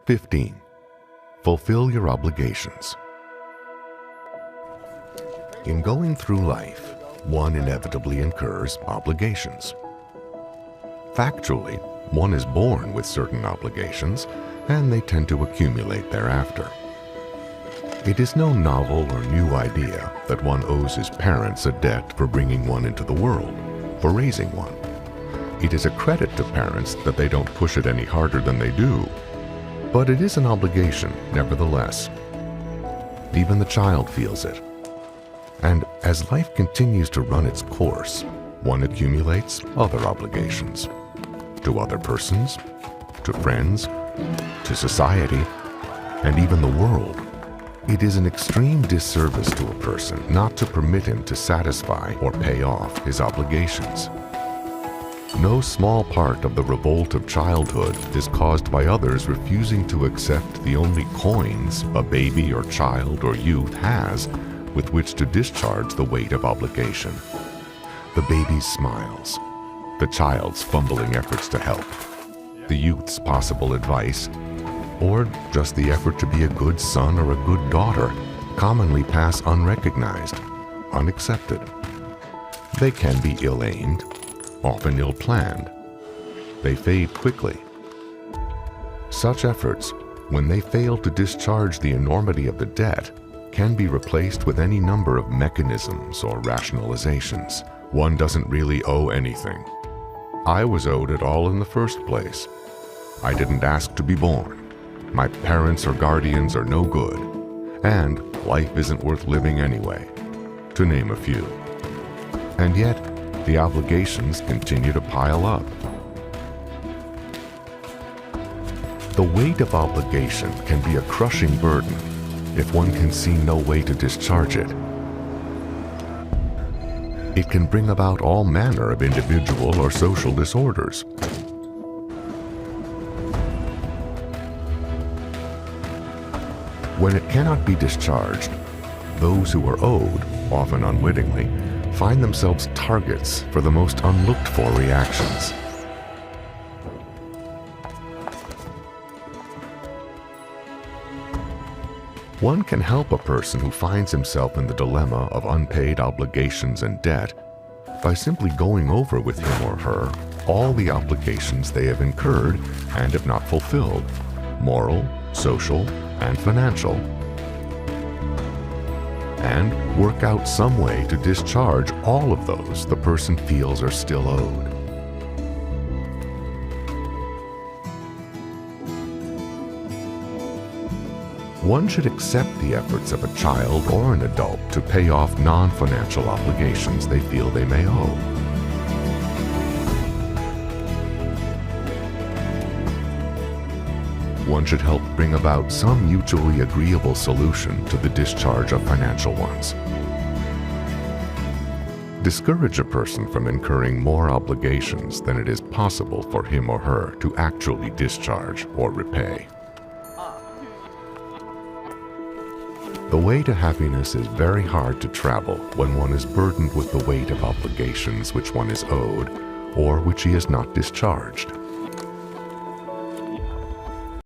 15. Fulfill your obligations. In going through life, one inevitably incurs obligations. Factually, one is born with certain obligations, and they tend to accumulate thereafter. It is no novel or new idea that one owes his parents a debt for bringing one into the world, for raising one. It is a credit to parents that they don't push it any harder than they do, but it is an obligation nevertheless. Even the child feels it. And as life continues to run its course, one accumulates other obligations to other persons, to friends, to society, and even the world. It is an extreme disservice to a person not to permit him to satisfy or pay off his obligations. No small part of the revolt of childhood is caused by others refusing to accept the only coins a baby or child or youth has with which to discharge the weight of obligation. The baby's smiles, the child's fumbling efforts to help, the youth's possible advice, or just the effort to be a good son or a good daughter commonly pass unrecognized, unaccepted. They can be ill-aimed, often ill-planned. They fade quickly. Such efforts, when they fail to discharge the enormity of the debt, can be replaced with any number of mechanisms or rationalizations. One doesn't really owe anything. I was owed it all in the first place. I didn't ask to be born. My parents or guardians are no good. And life isn't worth living anyway, to name a few. And yet, the obligations continue to pile up. The weight of obligation can be a crushing burden if one can see no way to discharge it. It can bring about all manner of individual or social disorders. When it cannot be discharged, those who are owed, often unwittingly, find themselves targets for the most unlooked-for reactions. One can help a person who finds himself in the dilemma of unpaid obligations and debt by simply going over with him or her all the obligations they have incurred and have not fulfilled, moral, social, and financial, and work out some way to discharge all of those the person feels are still owed. One should accept the efforts of a child or an adult to pay off non-financial obligations they feel they may owe. One should help bring about some mutually agreeable solution to the discharge of financial ones. Discourage a person from incurring more obligations than it is possible for him or her to actually discharge or repay. The way to happiness is very hard to travel when one is burdened with the weight of obligations which one is owed or which he has not discharged.